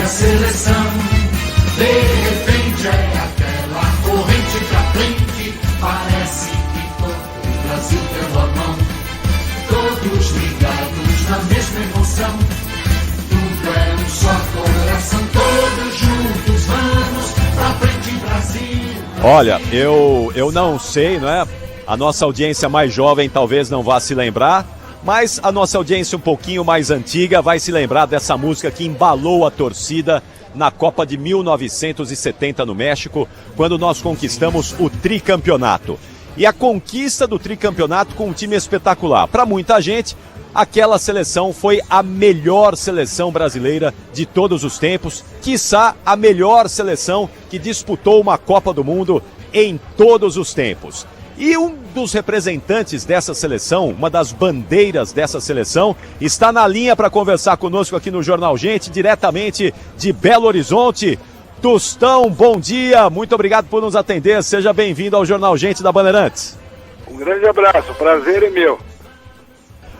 minha seleção. De repente é aquela corrente pra frente. Parece que todo o Brasil deu a mão. Todos ligados na mesma emoção. Tudo é um só coração. Todos juntos vamos pra frente, Brasil. Olha, eu não sei, não é? A nossa audiência mais jovem talvez não vá se lembrar, mas a nossa audiência um pouquinho mais antiga vai se lembrar dessa música que embalou a torcida na Copa de 1970 no México, quando nós conquistamos o tricampeonato. E a conquista do tricampeonato com um time espetacular. Para muita gente, aquela seleção foi a melhor seleção brasileira de todos os tempos, quiçá a melhor seleção que disputou uma Copa do Mundo em todos os tempos. E um dos representantes dessa seleção, uma das bandeiras dessa seleção, está na linha para conversar conosco aqui no Jornal Gente, diretamente de Belo Horizonte. Tostão, bom dia, muito obrigado por nos atender, seja bem-vindo ao Jornal Gente da Bandeirantes. Um grande abraço, prazer é meu.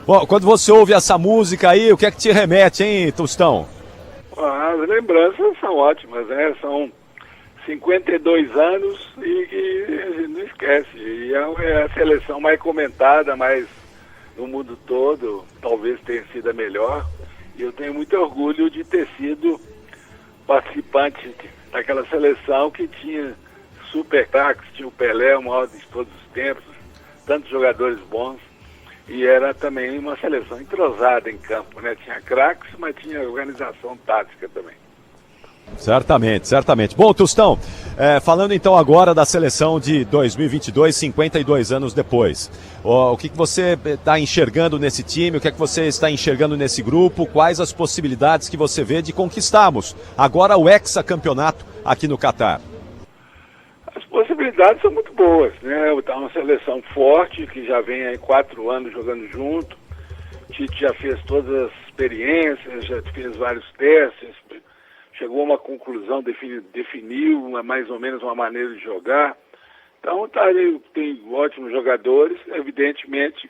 Bom, quando você ouve essa música aí, o que é que te remete, hein, Tostão? As lembranças são ótimas, né? São 52 anos e a gente não esquece. E é a seleção mais comentada, mais no mundo todo, talvez tenha sido a melhor. E eu tenho muito orgulho de ter sido participante daquela seleção que tinha super craques, tinha o Pelé, o maior de todos os tempos, tantos jogadores bons. E era também uma seleção entrosada em campo, né? Tinha craques, mas tinha organização tática também. Certamente, certamente. Bom, Tostão, falando então agora da seleção de 2022, 52 anos depois. O que você está enxergando nesse time? O que é que você está enxergando nesse grupo? Quais as possibilidades que você vê de conquistarmos agora o hexacampeonato aqui no Catar? As possibilidades são muito boas, né? Está uma seleção forte, que já vem aí 4 anos jogando junto. O Tite já fez todas as experiências, já fez vários testes, chegou a uma conclusão, definiu mais ou menos uma maneira de jogar. Então tem ótimos jogadores, evidentemente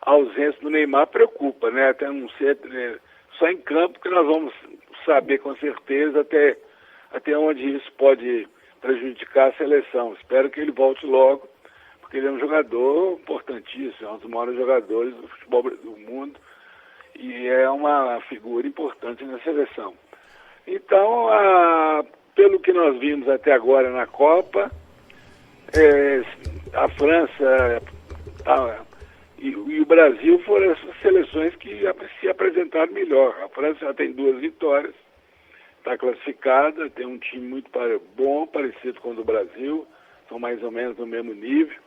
a ausência do Neymar preocupa, né? Até não ser só em campo que nós vamos saber com certeza até onde isso pode prejudicar a seleção. Espero que ele volte logo, porque ele é um jogador importantíssimo, é um dos maiores jogadores do futebol do mundo e é uma figura importante na seleção. Então, pelo que nós vimos até agora na Copa, a França e o Brasil foram as seleções que se apresentaram melhor. A França já tem 2 vitórias, está classificada, tem um time muito bom, parecido com o do Brasil, são mais ou menos no mesmo nível.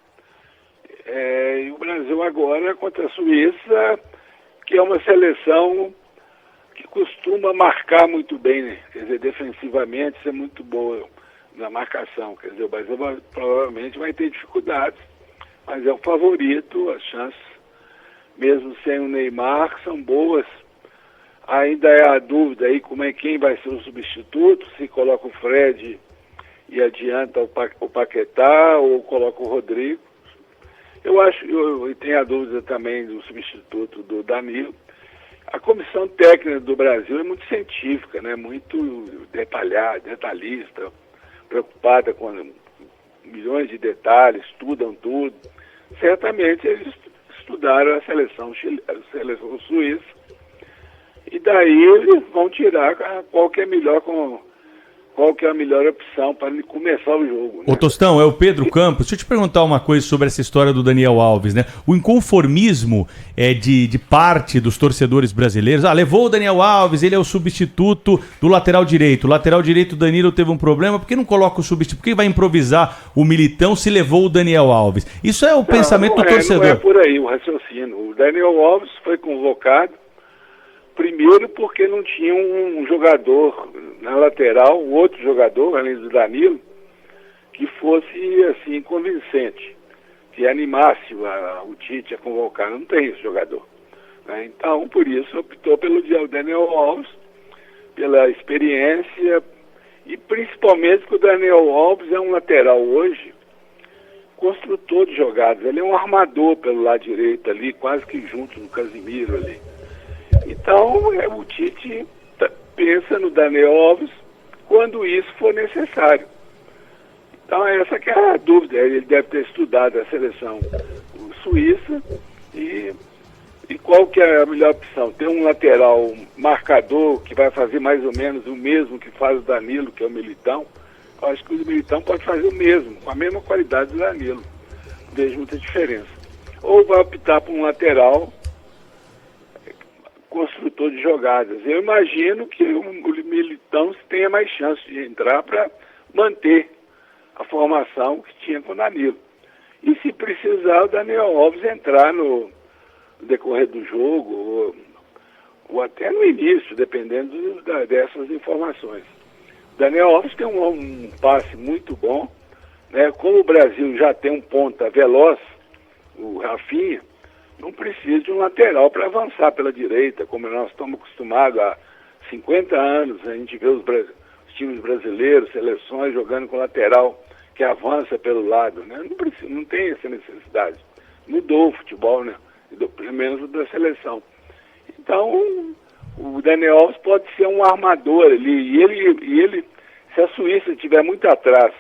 E o Brasil agora contra a Suíça, que é uma seleção que costuma marcar muito bem, né? Quer dizer, defensivamente ser muito boa na marcação. Quer dizer, o Brasil provavelmente vai ter dificuldades, mas é o favorito, as chances, mesmo sem o Neymar, são boas. Ainda é a dúvida aí quem vai ser o substituto, se coloca o Fred e adianta o Paquetá ou coloca o Rodrigo. Eu tenho a dúvida também do substituto do Danilo. A comissão técnica do Brasil é muito científica, né? Muito detalhista, preocupada com milhões de detalhes, estudam tudo. Certamente eles estudaram a seleção suíça e daí eles vão tirar qual que é a melhor opção para ele começar o jogo. Né? Ô Tostão, é o Pedro Campos. Deixa eu te perguntar uma coisa sobre essa história do Daniel Alves, né? O inconformismo de parte dos torcedores brasileiros. Levou o Daniel Alves, ele é o substituto do lateral direito. O lateral direito, Danilo, teve um problema. Por que não coloca o substituto? Por que vai improvisar o Militão se levou o Daniel Alves? Isso é o pensamento do torcedor. Não é por aí o raciocínio. O Daniel Alves foi convocado primeiro porque não tinha um jogador na lateral, um outro jogador, além do Danilo, que fosse assim convincente, que animasse o Tite a convocar. Não tem esse jogador. Né? Então, por isso, optou pelo Daniel Alves, pela experiência e principalmente que o Daniel Alves é um lateral hoje, construtor de jogadas. Ele é um armador pelo lado direito ali, quase que junto no Casimiro ali. Então, o Tite pensa no Daniel Alves quando isso for necessário. Então essa que é a dúvida. Ele deve ter estudado a seleção suíça e qual que é a melhor opção? Ter um lateral marcador que vai fazer mais ou menos o mesmo que faz o Danilo, que é o Militão. Eu acho que o Militão pode fazer o mesmo, com a mesma qualidade do Danilo. Não vejo muita diferença. Ou vai optar por um lateral construtor de jogadas. Eu imagino que o Militão tenha mais chance de entrar para manter a formação que tinha com o Danilo. E se precisar, o Daniel Alves entrar no decorrer do jogo, ou até no início, dependendo dessas informações. O Daniel Alves tem um passe muito bom, né? Como o Brasil já tem um ponta veloz, o Rafinha, não precisa de um lateral para avançar pela direita, como nós estamos acostumados há 50 anos. A gente vê os times brasileiros, seleções jogando com lateral que avança pelo lado, né? Não tem essa necessidade. Mudou o futebol, né? Pelo menos da seleção. Então, o Daniel Alves pode ser um armador ali. E ele, se a Suíça estiver muito atrás,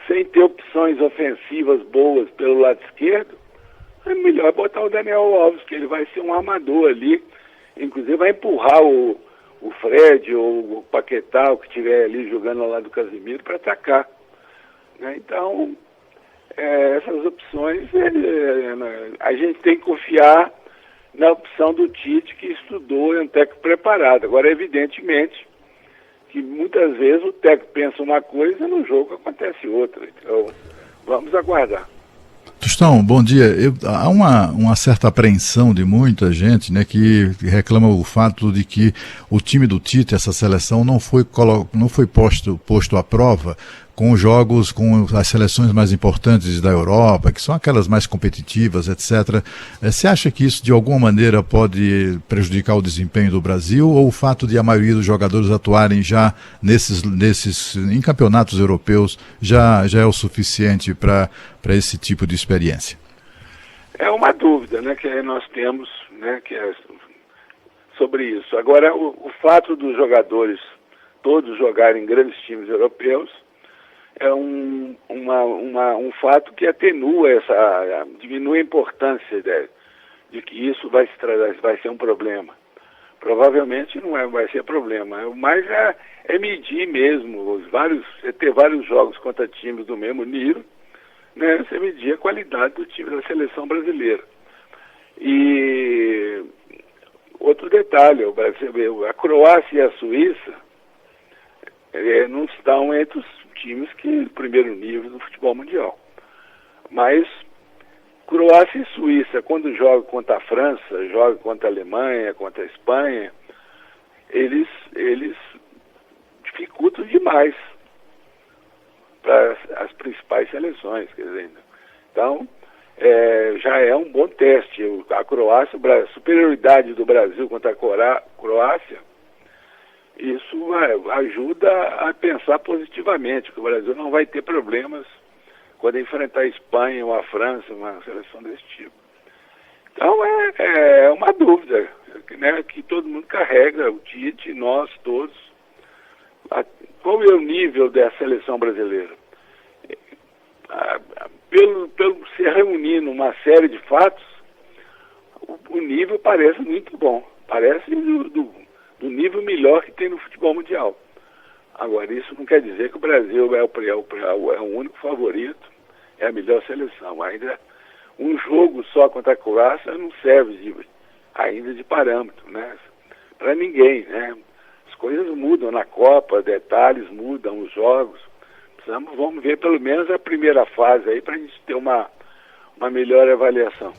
sem ter opções ofensivas boas pelo lado esquerdo, é melhor botar o Daniel Alves, que ele vai ser um armador ali. Inclusive vai empurrar o Fred ou o Paquetá, o que estiver ali jogando ao lado do Casemiro, para atacar. Né? Então, essas opções, a gente tem que confiar na opção do Tite, que estudou, é um técnico preparado. Agora, evidentemente, que muitas vezes o técnico pensa uma coisa e no jogo acontece outra. Então, vamos aguardar. Tostão, bom dia. Há uma certa apreensão de muita gente, né, que reclama o fato de que o time do Tite, essa seleção, não foi posto à prova com jogos com as seleções mais importantes da Europa, que são aquelas mais competitivas, etc. Você acha que isso de alguma maneira pode prejudicar o desempenho do Brasil, ou o fato de a maioria dos jogadores atuarem já em campeonatos europeus já é o suficiente para esse tipo de experiência? É uma dúvida, né, que nós temos, né, que é sobre isso. Agora, o fato dos jogadores todos jogarem em grandes times europeus é um fato que atenua diminui a importância de que isso vai ser um problema. Provavelmente não vai ser problema, mas é medir mesmo, ter vários jogos contra times do mesmo nível, né, você medir a qualidade do time da seleção brasileira. E outro detalhe, a Croácia e a Suíça não estão entre os times que primeiro nível do futebol mundial. Mas Croácia e Suíça, quando jogam contra a França, jogam contra a Alemanha, contra a Espanha, eles dificultam demais para as principais seleções. Quer dizer, então, já é um bom teste. A Croácia, a superioridade do Brasil contra a Croácia, isso ajuda a pensar positivamente, que o Brasil não vai ter problemas quando enfrentar a Espanha ou a França, uma seleção desse tipo. Então é uma dúvida, né, que todo mundo carrega, o Tite, nós todos. Qual é o nível da seleção brasileira? Pelo se reunindo uma série de fatos, o nível parece muito bom, parece do nível melhor que tem no futebol mundial. Agora, isso não quer dizer que o Brasil é o único favorito, é a melhor seleção. Ainda um jogo só contra a Croácia não serve ainda de parâmetro, né, para ninguém, né? As coisas mudam na Copa, detalhes mudam, os jogos. Vamos ver pelo menos a primeira fase aí para a gente ter uma melhor avaliação.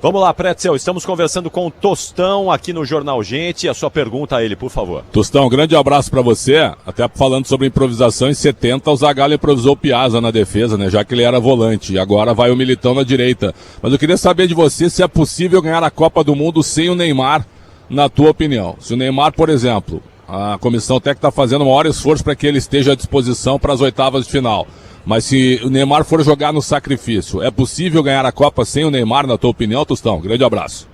Vamos lá, Pretzel, estamos conversando com o Tostão aqui no Jornal Gente. A sua pergunta a ele, por favor. Tostão, um grande abraço para você. Até falando sobre improvisação, em 70 o Zagallo improvisou o Piazza na defesa, né? Já que ele era volante. E agora vai o Militão na direita. Mas eu queria saber de você se é possível ganhar a Copa do Mundo sem o Neymar, na tua opinião. Se o Neymar, por exemplo, a comissão técnica está fazendo o maior esforço para que ele esteja à disposição para as oitavas de final. Mas se o Neymar for jogar no sacrifício, é possível ganhar a Copa sem o Neymar, na tua opinião, Tostão? Grande abraço.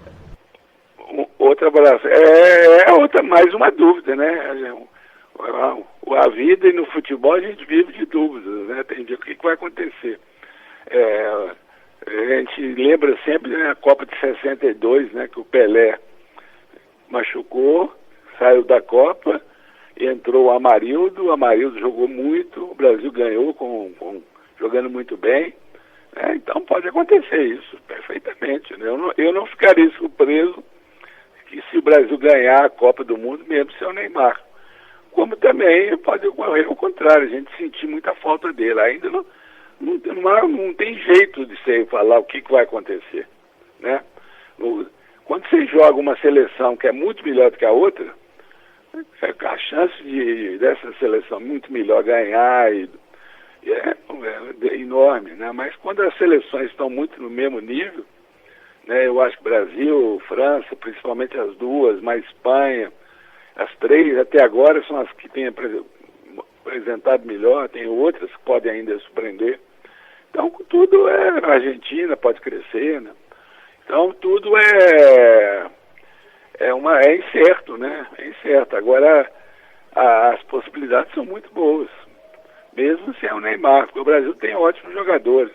Outra abraço. É outra, mais uma dúvida, né? A vida e no futebol a gente vive de dúvidas, né? Tem dia o que vai acontecer. A gente lembra sempre, né, a Copa de 62, né? Que o Pelé machucou, saiu da Copa, entrou o Amarildo jogou muito, o Brasil ganhou jogando muito bem. Então pode acontecer isso, perfeitamente. Né? Eu não ficaria surpreso que se o Brasil ganhar a Copa do Mundo, mesmo sem o Neymar. Como também pode ocorrer o contrário, a gente sentir muita falta dele. Ainda não tem jeito de você falar o que vai acontecer. Né? Quando você joga uma seleção que é muito melhor do que a outra, a chance dessa seleção muito melhor ganhar é enorme, né? Mas quando as seleções estão muito no mesmo nível, né? Eu acho que Brasil, França, principalmente as duas, mas Espanha, as três até agora são as que têm apresentado melhor, tem outras que podem ainda surpreender. Então tudo a Argentina pode crescer, né? Então tudo é incerto, né? É incerto. Agora as possibilidades são muito boas, mesmo sem o Neymar, porque o Brasil tem ótimos jogadores.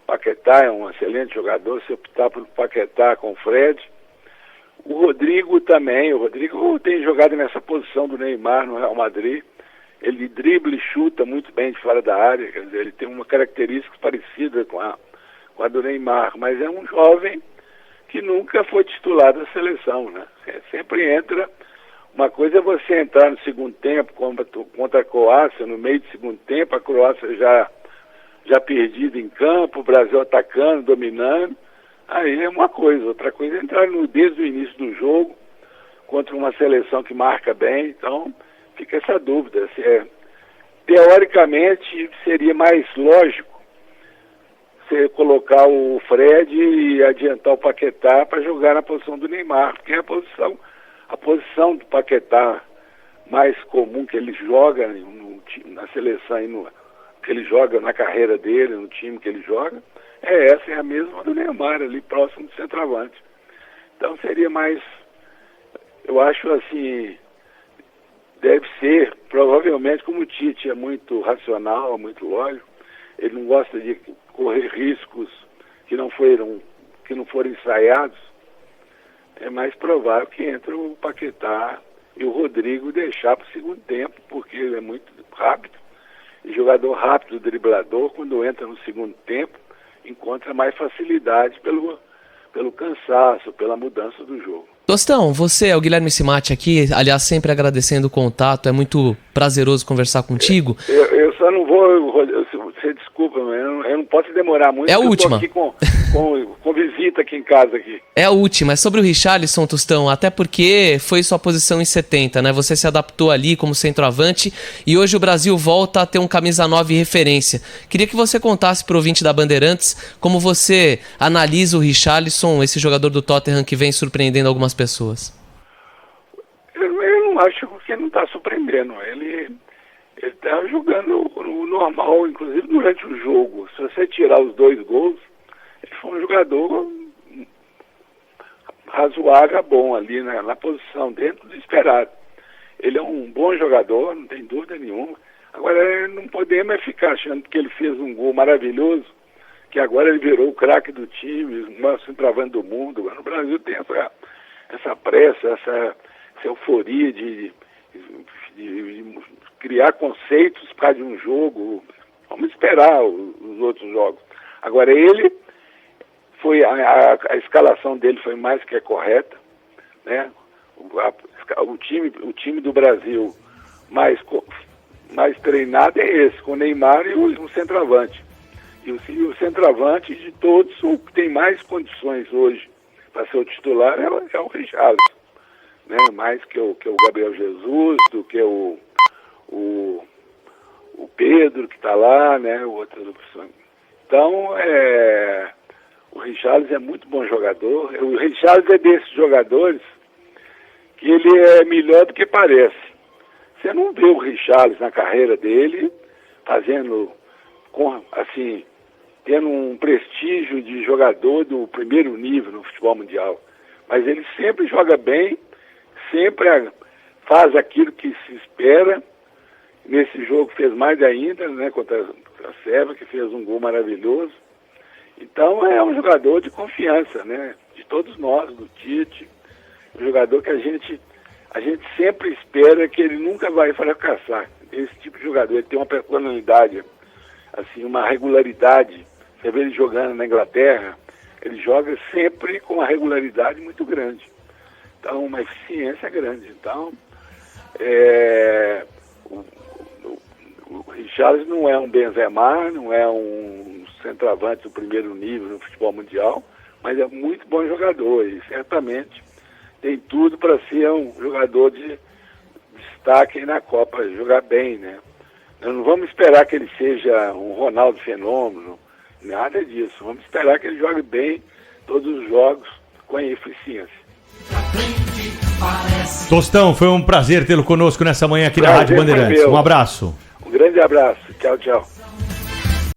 O Paquetá é um excelente jogador, se optar por Paquetá com o Fred. O Rodrigo também, o Rodrigo tem jogado nessa posição do Neymar no Real Madrid. Ele dribla e chuta muito bem de fora da área, quer dizer, ele tem uma característica parecida com a do Neymar, mas é um jovem que nunca foi titular da seleção, né? Sempre entra. Uma coisa é você entrar no segundo tempo contra a Croácia, no meio do segundo tempo, a Croácia já perdida em campo, o Brasil atacando, dominando. Aí é uma coisa. Outra coisa é entrar desde o início do jogo contra uma seleção que marca bem. Então, fica essa dúvida. Teoricamente, seria mais lógico você colocar o Fred e adiantar o Paquetá para jogar na posição do Neymar, porque é a posição do Paquetá mais comum que ele joga na seleção, que ele joga na carreira dele, no time que ele joga, é a mesma do Neymar, ali próximo do centroavante. Então seria mais, eu acho assim, deve ser, provavelmente, como o Tite é muito racional, muito lógico, ele não gosta de correr riscos que não foram ensaiados, é mais provável que entre o Paquetá e o Rodrigo deixar para o segundo tempo, porque ele é muito rápido. E jogador rápido, driblador, quando entra no segundo tempo, encontra mais facilidade pelo cansaço, pela mudança do jogo. Tostão, você é o Guilherme Cimatti aqui, aliás, sempre agradecendo o contato, é muito prazeroso conversar contigo. Eu só não vou, você desculpa, mas eu não posso demorar muito. É a última. Eu tô aqui com visita aqui em casa aqui. É a última, é sobre o Richarlison, Tostão, até porque foi sua posição em 70, né? Você se adaptou ali como centroavante e hoje o Brasil volta a ter um camisa 9 referência. Queria que você contasse pro ouvinte da Bandeirantes como você analisa o Richarlison, esse jogador do Tottenham que vem surpreendendo algumas pessoas. Eu não acho que ele não está surpreendendo. Ele está jogando o normal, inclusive durante o jogo. Se você tirar os 2 gols, ele foi um jogador razoável, bom ali na posição, dentro do esperado. Ele é um bom jogador, não tem dúvida nenhuma. Agora, não podemos ficar achando que ele fez um gol maravilhoso, que agora ele virou o craque do time, o maior centroavante do mundo. Agora, no Brasil tem essa pressa, essa euforia de criar conceitos por causa de um jogo. Vamos esperar os outros jogos. Agora ele a escalação dele foi mais que correta, né? O time do Brasil mais treinado é esse, com o Neymar e um centroavante. E o centroavante de todos, o que tem mais condições hoje para ser o titular é o Richarlison, né? Mais que o Gabriel Jesus, do que o Pedro que está lá, né? Outras opções. Então, o Richarlison é muito bom jogador. O Richarlison é desses jogadores que ele é melhor do que parece. Você não vê o Richarlison na carreira dele fazendo, tendo um prestígio de jogador do primeiro nível no futebol mundial. Mas ele sempre joga bem, sempre faz aquilo que se espera. Nesse jogo fez mais ainda, né, contra a Sérvia, que fez um gol maravilhoso. Então é um jogador de confiança, né, de todos nós, do Tite. Um jogador que a gente sempre espera que ele nunca vai fracassar. Esse tipo de jogador, ele tem uma personalidade, assim, uma regularidade. Você vê ele jogando na Inglaterra, ele joga sempre com uma regularidade muito grande. Então, uma eficiência grande. Então, o Richarlison não é um Benzema, não é um centroavante do primeiro nível no futebol mundial, mas é muito bom jogador e certamente tem tudo para ser um jogador de destaque aí na Copa, jogar bem, né? Nós não vamos esperar que ele seja um Ronaldo fenômeno, nada disso. Vamos esperar que ele jogue bem todos os jogos com eficiência. Tostão, foi um prazer tê-lo conosco nessa manhã aqui na Prazer Rádio foi Bandeirantes. meu. Um abraço. Um grande abraço. Tchau, tchau.